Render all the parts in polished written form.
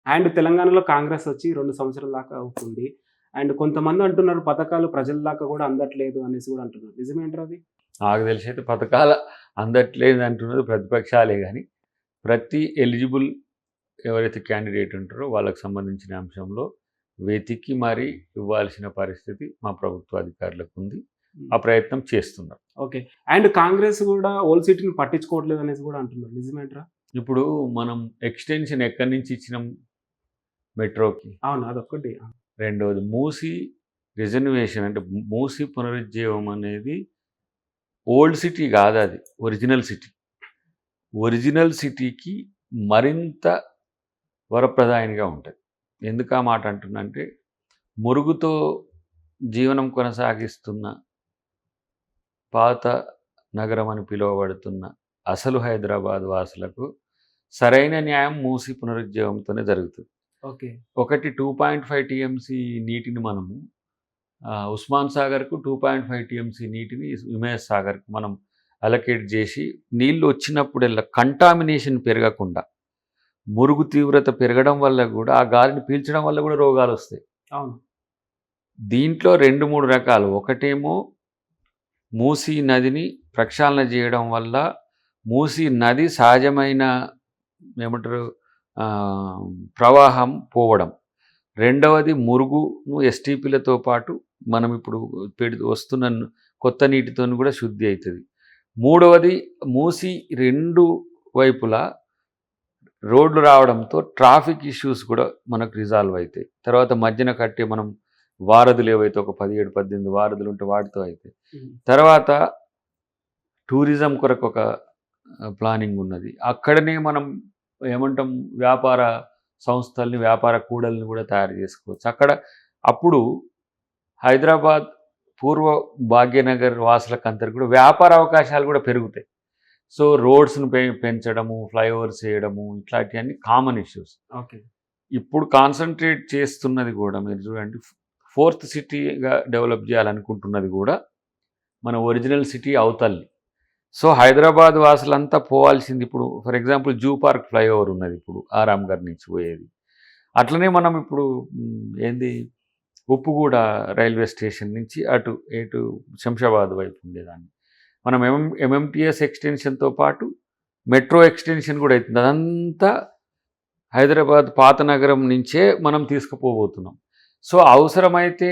And తెలంగాణలో కాంగ్రెస్ వచ్చి 2 సంవత్సరాల దాకా అవుతుంది. అండ్ కొంతమంది అంటున్నారు పథకాలు ప్రజల దాకా గూడా అందట్లేదు అనేసి గూడా అంటున్నారు. నిజమేంటారా అది? నాకు తెలిసైతే పథకాలు అందట్లేదు అంటున్నది ప్రతిపక్షాలే గానీ, ప్రతి ఎలిజిబుల్ ఎవరైతే క్యాండిడేట్ ఉంటారో వాళ్ళకి సంబంధించిన అంశంలో వెతికి మరీ ఇవ్వాల్సిన పరిస్థితి మా ప్రభుత్వ అధికారులకు ఉంది. ఆ ప్రయత్నం చేస్తున్నారు. ఓకే. అండ్ కాంగ్రెస్ గూడా ఓల్డ్ సిటీని పట్టించుకోవట్లేదు అనేసి గూడా అంటున్నారు. నిజమేంట్రా? ఇప్పుడు మనం ఎక్స్‌టెన్షన్ ఎక్కడి నుంచి ఇచ్చినాం మెట్రోకి? అవును. అదొక్కటి. రెండోది మూసీ రిజర్వేషన్ అంటే మూసీ పునరుజ్జీవం అనేది ఓల్డ్ సిటీ కాదది. Original city. ఒరిజినల్ సిటీకి మరింత వరప్రదాయనిగా ఉంటది. ఎందుకు ఆ మాట అంటున్నా అంటే, మురుగుతో జీవనం కొనసాగిస్తున్న పాత నగరం అని పిలువబడుతున్న అసలు హైదరాబాద్ వాసులకు సరైన న్యాయం మూసీ పునరుజ్జీవంతోనే జరుగుతుంది. ఓకే. ఒకటి 2.5 టీఎంసీ నీటిని మనము ఉస్మాన్ సాగర్కు 2.5 టీఎంసీ నీటిని హిమాయత్ సాగర్కు మనం అలొకేట్ చేసి నీళ్ళు వచ్చినప్పుడల్లా కంటామినేషన్ పెరగకుండా మురుగు తీవ్రత పెరగడం వల్ల కూడా ఆ గాలిని పీల్చడం వల్ల కూడా రోగాలు వస్తాయి. అవును. దీంట్లో 2-3 రకాలు. ఒకటేమో మూసీ నదిని ప్రక్షాళన చేయడం వల్ల మూసీ నది సహజమైన ఏమంటారు ప్రవాహం పోవడం. రెండవది మురుగును ఎస్టీపీలతో పాటు మనం ఇప్పుడు వస్తున్న కొత్త నీటితో కూడా శుద్ధి అవుతుంది. మూడవది మూసీ 2 వైపులా రోడ్లు రావడంతో ట్రాఫిక్ ఇష్యూస్ కూడా మనకు రిజాల్వ్ అవుతాయి. తర్వాత మధ్యన కట్టే మనం వారధులు ఏవైతే ఒక 17-18 వారధులు ఉంటే వాటితో అవుతాయి. తర్వాత టూరిజం కొరకు ఒక ప్లానింగ్ ఉన్నది. అక్కడనే మనం ఏమంటాం వ్యాపార సంస్థల్ని వ్యాపార కూడల్ని కూడా తయారు చేసుకోవచ్చు. అప్పుడు హైదరాబాద్ పూర్వ భాగ్యనగర్ వాసులకందరికి కూడా వ్యాపార అవకాశాలు కూడా పెరుగుతాయి. సో రోడ్స్ను పెంచడము, ఫ్లైఓవర్స్ చేయడము ఇట్లాంటివన్నీ కామన్ ఇష్యూస్. ఓకే. ఇప్పుడు కాన్సన్ట్రేట్ చేస్తున్నది కూడా మీరు చూడండి 4th సిటీగా డెవలప్ చేయాలనుకుంటున్నది కూడా మన ఒరిజినల్ సిటీ అవతల్ని. సో హైదరాబాద్ వాసులంతా పోవాల్సింది ఇప్పుడు for example zoo park flyover ఉన్నది ఇప్పుడు ఆరాంఘర్ నుంచి పోయేది. అట్లనే మనం ఇప్పుడు ఉప్పుగూడ రైల్వే స్టేషన్ నుంచి ఎటు శంషాబాద్ వైపు ఉండేదాన్ని మనం ఎంఎంటీఎస్ ఎక్స్టెన్షన్తో పాటు మెట్రో ఎక్స్టెన్షన్ కూడా అవుతుంది. అదంతా హైదరాబాద్ పాత నగరం నుంచే మనం తీసుకుపోబోతున్నాం. సో అవసరమైతే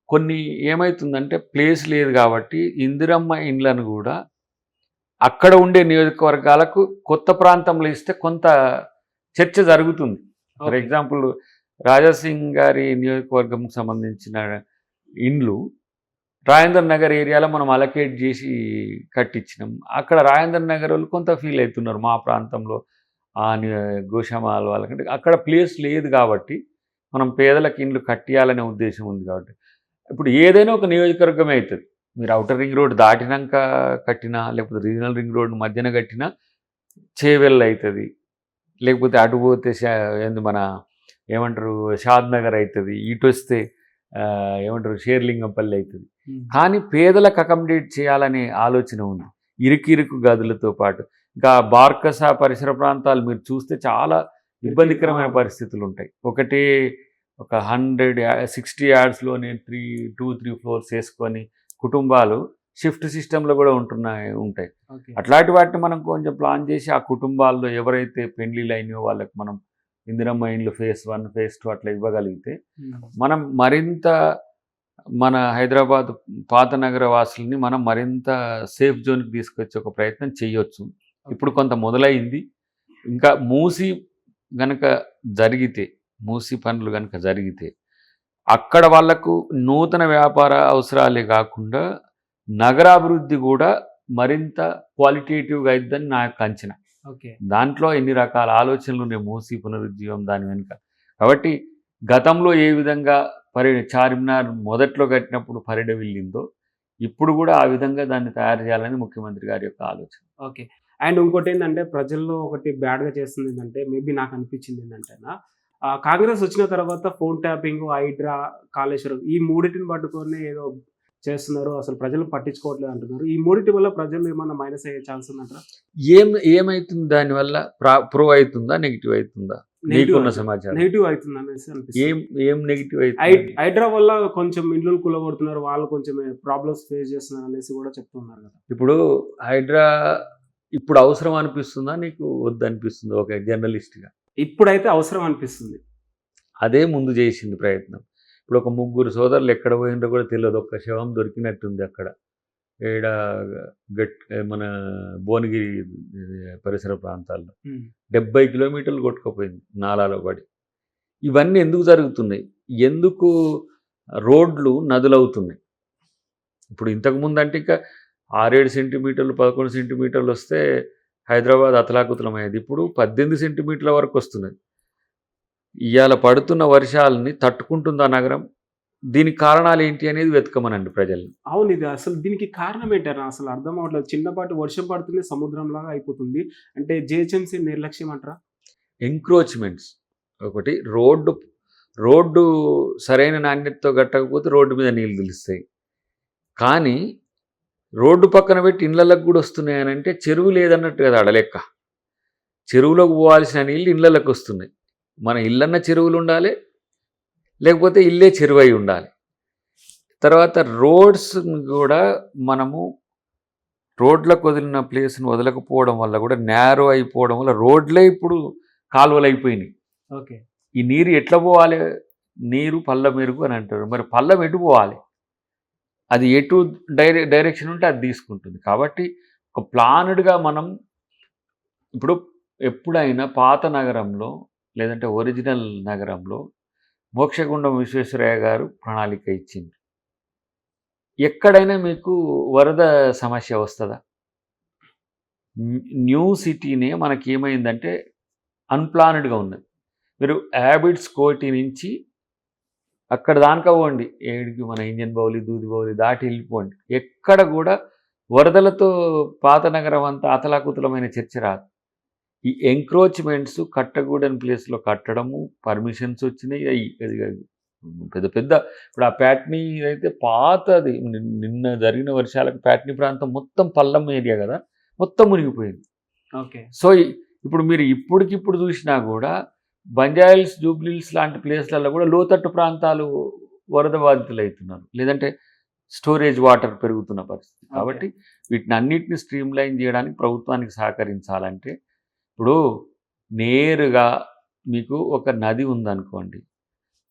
కొన్ని ఏమవుతుందంటే ప్లేస్ లేదు కాబట్టి ఇందిరమ్మ ఇండ్లను కూడా అక్కడ ఉండే నియోజకవర్గాలకు కొత్త ప్రాంతంలో ఇస్తే కొంత చర్చ జరుగుతుంది. ఫర్ ఎగ్జాంపుల్ రాజాసింగ్ గారి నియోజకవర్గంకి సంబంధించిన ఇండ్లు రాజేంద్ర నగర్ ఏరియాలో మనం అలొకేట్ చేసి కట్టించినాం. అక్కడ రాజేంద్ర నగర్ వాళ్ళు కొంత ఫీల్ అవుతున్నారు మా ప్రాంతంలో గోషామాల వాళ్ళకంటే అక్కడ ప్లేస్ లేదు కాబట్టి మనం పేదలకు ఇండ్లు కట్టియాలనే ఉద్దేశం ఉంది కాబట్టి ఇప్పుడు ఏదైనా ఒక నియోజకవర్గమే అవుతుంది. మీరు ఔటర్ రింగ్ రోడ్ దాటినాక కట్టినా లేకపోతే రీజనల్ రింగ్ రోడ్ మధ్యన కట్టినా చేవెళ్ళ అవుతుంది, లేకపోతే అటు పోతే మన ఏమంటారు షాద్ నగర్ అవుతుంది, ఇటు వస్తే ఏమంటారు షేర్లింగంపల్లి అవుతుంది. కానీ పేదలకు అకామిడేట్ చేయాలనే ఆలోచన ఉంది. ఇరుకు గదులతో పాటు ఇంకా బార్కసా పరిసర ప్రాంతాలు మీరు చూస్తే చాలా ఇబ్బందికరమైన పరిస్థితులు ఉంటాయి. ఒక 160 యార్డ్స్లోనే 2-3 ఫ్లోర్స్ వేసుకొని కుటుంబాలు షిఫ్ట్ సిస్టంలో కూడా ఉంటాయి. అట్లాంటి వాటిని మనం కొంచెం ప్లాన్ చేసి ఆ కుటుంబాల్లో ఎవరైతే పెళ్లిళ్ళు అయినాయో వాళ్ళకి మనం ఇందిరమ్మ ఇండ్లు phase 1, phase 2 అట్లా ఇవ్వగలిగితే మనం మరింత మన హైదరాబాద్ పాత నగర వాసుల్ని మనం మరింత సేఫ్ జోన్కి తీసుకొచ్చే ఒక ప్రయత్నం చేయొచ్చు. ఇప్పుడు కొంత మొదలైంది. ఇంకా మూసీ పనులు కనుక జరిగితే అక్కడ వాళ్లకు నూతన వ్యాపార అవసరాలే కాకుండా నగరాభివృద్ధి కూడా మరింత క్వాలిటేటివ్గా అయిద్దని నా యొక్క అంచనా. దాంట్లో ఎన్ని రకాల ఆలోచనలు ఉన్నాయి మూసీ పునరుజ్జీవం దాని వెనుక. కాబట్టి గతంలో ఏ విధంగా చార్మినార్ మొదట్లో కట్టినప్పుడు పరిడ వెళ్ళిందో ఇప్పుడు కూడా ఆ విధంగా దాన్ని తయారు చేయాలని ముఖ్యమంత్రి గారి యొక్క ఆలోచన. ఓకే. అండ్ ఇంకోటి ఏంటంటే ప్రజల్లో ఒకటి బ్యాడ్గా చేస్తుంది ఏంటంటే మేబీ నాకు అనిపించింది ఏంటంటే కాంగ్రెస్ వచ్చిన తర్వాత ఫోన్ ట్యాపింగ్, హైడ్రా, కాళేశ్వరం ఈ మూడింటిని పట్టుకొని ఏదో చేస్తున్నారు, అసలు ప్రజలు పట్టించుకోవట్లేదు అంటున్నారు. ఈ మూడింటి వల్ల ప్రజలు ఏమన్నా మైనస్ అయ్యే ఛాన్స్ ఉందంటారా? ఏమైతుంది దానివల్ల? ప్రో అవుతుందా, నెగిటివ్ అవుతుందా? నీకున్న సమాచారం నెగిటివ్ అవుతుంది అనేసి అనిపిస్తుంది. ఏం ఏం నెగిటివ్ అయితే హైడ్రా వల్ల కొంచెం ఇల్లు కూలగొడుతున్నారు, వాళ్ళు కొంచెం ప్రాబ్లమ్స్ ఫేస్ చేస్తున్నారు అనేసి కూడా చెప్తున్నారు కదా. ఇప్పుడు హైడ్రా ఇప్పుడు అవసరం అనిపిస్తుందా నీకు వద్దు అనిపిస్తుందా ఒక జర్నలిస్ట్గా? ఇప్పుడైతే అవసరం అనిపిస్తుంది. అదే ముందు చేసింది ప్రయత్నం. ఇప్పుడు ఒక 3 సోదరులు ఎక్కడ పోయిందో కూడా తెలియదు, ఒక్క శవం దొరికినట్టుంది అక్కడ ఏడ మన భువనగిరి పరిసర ప్రాంతాల్లో 70 కిలోమీటర్లు కొట్టుకుపోయింది నాలాలో పడి. ఇవన్నీ ఎందుకు జరుగుతున్నాయి? ఎందుకు రోడ్లు నదులవుతున్నాయి? ఇప్పుడు ఇంతకుముందు అంటే ఇంకా 6-7 సెంటీమీటర్లు 11 సెంటీమీటర్లు వస్తే హైదరాబాద్ అతలాకుతలమయ్యేది. ఇప్పుడు 18 సెంటీమీటర్ల వరకు వస్తున్నది. ఇవాళ పడుతున్న వర్షాలని తట్టుకుంటుందా నగరం? దీనికి కారణాలు ఏంటి అనేది వెతకమనండి ప్రజల్ని. అవును, ఇది అసలు దీనికి కారణం ఏంటారా అసలు అర్థం అవ్వట్లేదు. చిన్నపాటి వర్షం పడుతుంది సముద్రంలాగా అయిపోతుంది. అంటే జిహెచ్ఎంసీ నిర్లక్ష్యం అంటారా? ఎంక్రోచ్మెంట్స్ ఒకటి, రోడ్డు సరైన నాణ్యతతో కట్టకపోతే రోడ్డు మీద నీళ్ళు నిలుస్తాయి. కానీ రోడ్డు పక్కన పెట్టి ఇళ్ళకి కూడా వస్తున్నాయని అంటే చెరువు లేదన్నట్టు కదా అడలెక్క. చెరువులోకి పోవాల్సిన నీళ్ళు ఇళ్ళకి వస్తున్నాయి. మన ఇల్లన్న చెరువులు ఉండాలి, లేకపోతే ఇల్లే చెరువు అయి ఉండాలి. తర్వాత రోడ్స్ కూడా మనము రోడ్లకు వదిలిన ప్లేస్ని వదలకపోవడం వల్ల కూడా నేరో అయిపోవడం వల్ల రోడ్లే ఇప్పుడు కాలువలు అయిపోయినాయి. ఓకే, ఈ నీరు ఎట్లా పోవాలి? నీరు పల్ల మెరుగు అని అంటారు. మరి పల్లం ఎటు పోవాలి? అది ఎటు డైరెక్షన్ ఉంటే అది తీసుకుంటుంది. కాబట్టి ఒక ప్లానుడ్గా మనం ఇప్పుడు ఎప్పుడైనా పాత నగరంలో లేదంటే ఒరిజినల్ నగరంలో మోక్షగుండం విశ్వేశ్వరయ్య గారు ప్రణాళిక ఇచ్చింది. ఎక్కడైనా మీకు వరద సమస్య వస్తుందా? న్యూ సిటీనే మనకి ఏమైందంటే అన్ప్లాన్డ్గా ఉన్నది. మీరు హ్యాబిట్స్ కోటి నుంచి అక్కడ దానికా పోండి, ఏడికి మన ఇంజన్ బౌలి దూది బౌలి దాటి వెళ్ళిపోండి, ఎక్కడ కూడా వరదలతో పాత నగరం అంతా అతలాకుతలమైన చర్చ రాదు. ఈ ఎంక్రోచ్మెంట్స్ కట్టకూడని ప్లేస్లో కట్టడము, పర్మిషన్స్ వచ్చినాయి. పెద్ద పెద్ద ఇప్పుడు ఆ ప్యాట్నీ అయితే పాతది, నిన్న జరిగిన వర్షాలకు ప్యాట్నీ ప్రాంతం మొత్తం పల్లం ఏరియా కదా, మొత్తం మునిగిపోయింది. ఓకే, సో ఇప్పుడు మీరు ఇప్పటికిప్పుడు చూసినా కూడా బంజాయిల్స్ జూబ్లీల్స్ లాంటి ప్లేస్లలో కూడా లోతట్టు ప్రాంతాలు వరద బాధితులు అవుతున్నారు, లేదంటే స్టోరేజ్ వాటర్ పెరుగుతున్న పరిస్థితి. కాబట్టి వీటిని అన్నిటిని స్ట్రీమ్లైన్ చేయడానికి ప్రభుత్వానికి సహకరించాలంటే, ఇప్పుడు నేరుగా మీకు ఒక నది ఉందనుకోండి,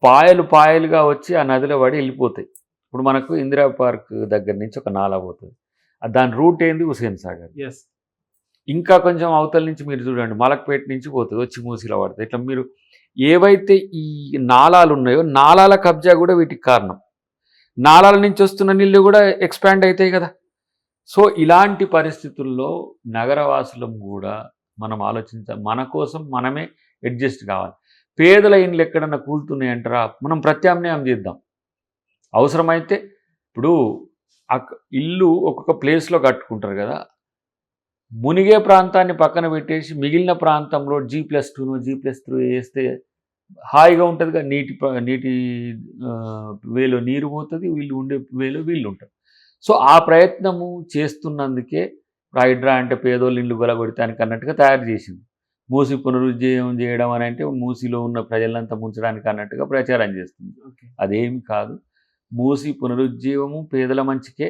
పాయలుగా వచ్చి ఆ నదిలో పడి వెళ్ళిపోతాయి. ఇప్పుడు మనకు ఇందిరా పార్క్ దగ్గర నుంచి ఒక నాలా పోతుంది, దాని రూట్ ఏంది? హుసేన్ సాగర్. ఇంకా కొంచెం అవతల నుంచి మీరు చూడండి, మలక్పేట నుంచి పోతుంది, వచ్చి మూసిలో పడుతుంది. ఇట్లా మీరు ఏవైతే ఈ నాలాలు ఉన్నాయో నాలాల కబ్జా కూడా వీటికి కారణం. నాలాల నుంచి వస్తున్న నీళ్ళు కూడా ఎక్స్పాండ్ అవుతాయి కదా. సో ఇలాంటి పరిస్థితుల్లో నగరవాసులం కూడా మనం ఆలోచించాలి, మన కోసం మనమే అడ్జస్ట్ కావాలి. పేదల ఇండ్లు ఎక్కడన్నా కూలుతున్నాయంటారా, మనం ప్రత్యామ్నాయం చేద్దాం. అవసరమైతే ఇప్పుడు ఇల్లు ఒక్కొక్క ప్లేస్లో కట్టుకుంటారు కదా, మునిగే ప్రాంతాన్ని పక్కన పెట్టేసి మిగిలిన ప్రాంతంలో G+2 G+3 వేస్తే హాయిగా ఉంటుందిగా. నీటి వేలో నీరు పోతుంది, వీళ్ళు ఉండే వేలో వీళ్ళు ఉంటారు. సో ఆ ప్రయత్నము చేస్తున్నందుకే హైడ్రా అంటే పేదోళ్ళు ఇల్లు గొలగొడటానికి అన్నట్టుగా తయారు చేసింది. మూసి పునరుజ్జీవం చేయడం అని అంటే మూసిలో ఉన్న ప్రజలంతా ముంచడానికి అన్నట్టుగా ప్రచారం చేస్తుంది. అదేమి కాదు. మూసి పునరుజ్జీవము పేదల మంచికే.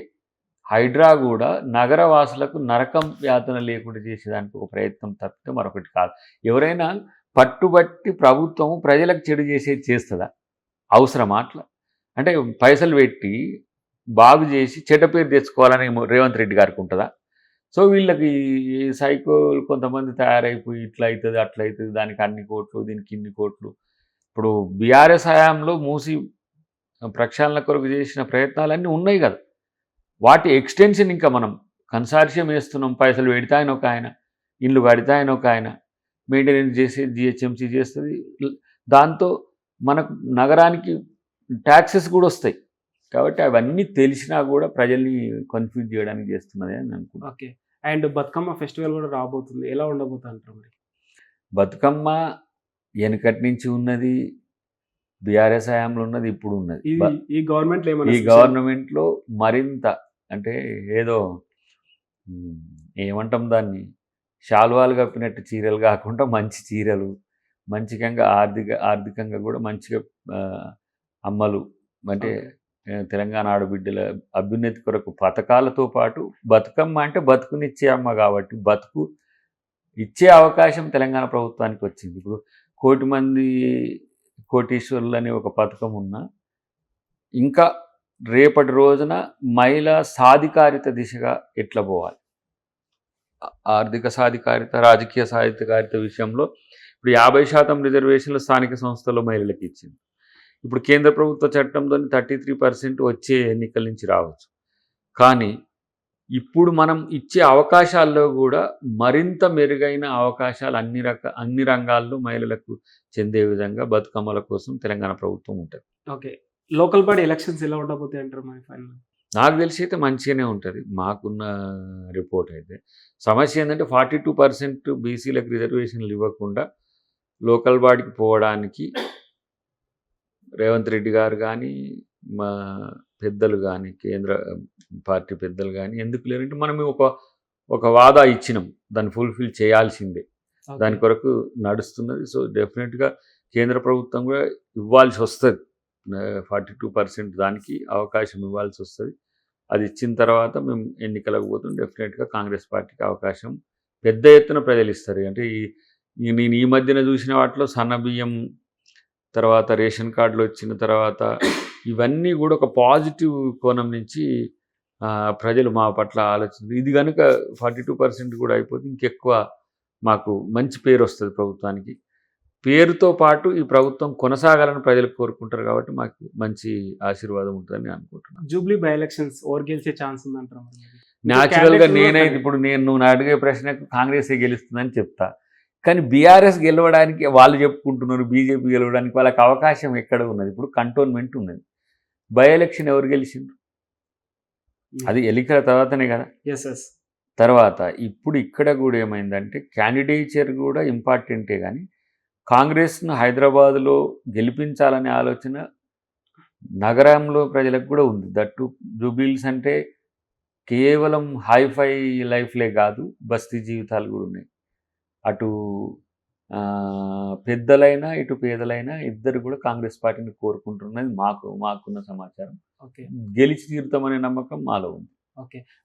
హైడ్రా కూడా నగరవాసులకు నరకం యాతన లేకుండా చేసేదానికి ఒక ప్రయత్నం తప్పితే మరొకటి కాదు. ఎవరైనా పట్టుబట్టి ప్రభుత్వము ప్రజలకు చెడు చేస్తుందా? అవసరమా అట్లా? అంటే పైసలు పెట్టి బాగు చేసి చెడ్డ పేరు తెచ్చుకోవాలని రేవంత్ రెడ్డి గారికి ఉంటుందా? సో వీళ్ళకి సైకోలు కొంతమంది తయారైపోయి ఇట్లా అవుతుంది అట్లా అవుతుంది, దానికి అన్ని కోట్లు దీనికి ఇన్ని కోట్లు. ఇప్పుడు బీఆర్ఎస్ హయాంలో మూసి ప్రక్షాళన కొరకు చేసిన ప్రయత్నాలన్నీ ఉన్నాయి కదా, వాటి ఎక్స్టెన్షన్ ఇంకా మనం కన్సార్షియం వేస్తున్నాం. పైసలు పెడితే ఆయన ఒక ఆయన, ఇల్లు కడితే ఆయన ఒక ఆయన, మెయింటెనెన్స్ చేసి జిహెచ్ఎంసీ చేస్తుంది. దాంతో మనకు నగరానికి ట్యాక్సెస్ కూడా వస్తాయి. కాబట్టి అవన్నీ తెలిసినా కూడా ప్రజల్ని కన్ఫ్యూజ్ చేయడానికి చేస్తున్నది అని అనుకుంటున్నాను. ఓకే, అండ్ బతుకమ్మ ఫెస్టివల్ కూడా రాబోతుంది, ఎలా ఉండబోతుంది అంటారు మరి? బతుకమ్మ వెనకటి నుంచి ఉన్నది, బీఆర్ఎస్ హయాంలో ఉన్నది, ఇప్పుడు ఉన్నది. ఈ గవర్నమెంట్లో మరింత అంటే ఏదో ఏమంటాం దాన్ని, శాల్వాలు కప్పినట్టు చీరలు కాకుండా మంచి చీరలు, మంచిగా ఆర్థికంగా కూడా మంచిగా అమ్మలు అంటే తెలంగాణ ఆడబిడ్డల అభ్యున్నతి కొరకు పథకాలతో పాటు బతుకమ్మ అంటే బతుకునిచ్చే అమ్మ కాబట్టి బతుకు ఇచ్చే అవకాశం తెలంగాణ ప్రభుత్వానికి వచ్చింది. ఇప్పుడు 1,00,00,000 మంది కోటీశ్వరులు అనే ఒక పథకం ఉన్నా ఇంకా రేపటి రోజున మహిళా సాధికారిత దిశగా ఎట్లా పోవాలి, ఆర్థిక సాధికారిత, రాజకీయ సాధికారిత విషయంలో ఇప్పుడు 50% రిజర్వేషన్లు స్థానిక సంస్థల్లో మహిళలకు ఇచ్చింది. ఇప్పుడు కేంద్ర ప్రభుత్వ చట్టంతో 33% వచ్చే ఎన్నికల నుంచి రావచ్చు. కానీ ఇప్పుడు మనం ఇచ్చే అవకాశాల్లో కూడా మరింత మెరుగైన అవకాశాలు అన్ని రంగాల్లో మహిళలకు చెందే విధంగా బతుకమ్మల కోసం తెలంగాణ ప్రభుత్వం ఉంటుంది. ఓకే. లోకల్ బాడీ ఎలక్షన్స్ ఎలా ఉండబోతాయి అంటారు మరి ఫైనల్? నాకు తెలిసి అయితే మంచిగానే ఉంటుంది. మాకున్న రిపోర్ట్ అయితే సమస్య ఏంటంటే 42% బీసీలకు రిజర్వేషన్లు ఇవ్వకుండా లోకల్ బాడీకి పోవడానికి రేవంత్ రెడ్డి గారు కానీ మా పెద్దలు కానీ కేంద్ర పార్టీ పెద్దలు కానీ ఎందుకు లేరంటే మనం ఒక వాదా ఇచ్చినాం, దాన్ని ఫుల్ఫిల్ చేయాల్సిందే, దాని కొరకు నడుస్తున్నది. సో డెఫినెట్గా కేంద్ర ప్రభుత్వం కూడా ఇవ్వాల్సి వస్తుంది, 42% దానికి అవకాశం ఇవ్వాల్సి వస్తుంది. అది ఇచ్చిన తర్వాత మేము ఎన్నికలకు పోతాం. డెఫినెట్గా కాంగ్రెస్ పార్టీకి అవకాశం పెద్ద ఎత్తున ప్రజలు ఇస్తారు. అంటే నేను ఈ మధ్యన చూసిన వాటిలో సన్నబియ్యం తర్వాత రేషన్ కార్డులు వచ్చిన తర్వాత ఇవన్నీ కూడా ఒక పాజిటివ్ కోణం నుంచి ప్రజలు మా పట్ల ఆలోచన. ఇది కనుక 42% కూడా అయిపోతే ఇంకెక్కువ మాకు మంచి పేరు వస్తుంది ప్రభుత్వానికి. పేరుతో పాటు ఈ ప్రభుత్వం కొనసాగాలని ప్రజలు కోరుకుంటారు కాబట్టి మాకు మంచి ఆశీర్వాదం ఉంటుందని నేను అనుకుంటున్నాను. జూబ్లీ బై ఎలక్షన్స్ ఓవర్ గెలిచే ఛాన్స్ ఉందంటారు? న్యాచురల్గా నేనైతే ఇప్పుడు నువ్వు అడిగే ప్రశ్నకు కాంగ్రెసే గెలుస్తుందని చెప్తా. కానీ బీఆర్ఎస్ గెలవడానికి వాళ్ళు చెప్పుకుంటున్నారు, బీజేపీ గెలవడానికి వాళ్ళకి అవకాశం ఎక్కడ ఉన్నది? ఇప్పుడు కంటోన్మెంట్ ఉన్నది. బై ఎలక్షన్ ఎవరు గెలిచిండ్రు? అది ఎన్నికల తర్వాతనే కదా. తర్వాత ఇప్పుడు ఇక్కడ కూడా ఏమైందంటే క్యాండిడేచర్ కూడా ఇంపార్టెంటే, కానీ కాంగ్రెస్ను హైదరాబాదులో గెలిపించాలనే ఆలోచన నగరంలో ప్రజలకు కూడా ఉంది. దట్టు జూబ్లీహిల్స్ అంటే కేవలం హైఫై లైఫ్లే కాదు, బస్తీ జీవితాలు కూడా ఉన్నాయి. అటు పెద్దలైనా ఇటు పేదలైనా ఇద్దరు కూడా కాంగ్రెస్ పార్టీని కోరుకుంటున్నది మాకున్న సమాచారం. ఓకే. గెలిచి తీరుతామనే నమ్మకం మాలో ఉంది. ఓకే.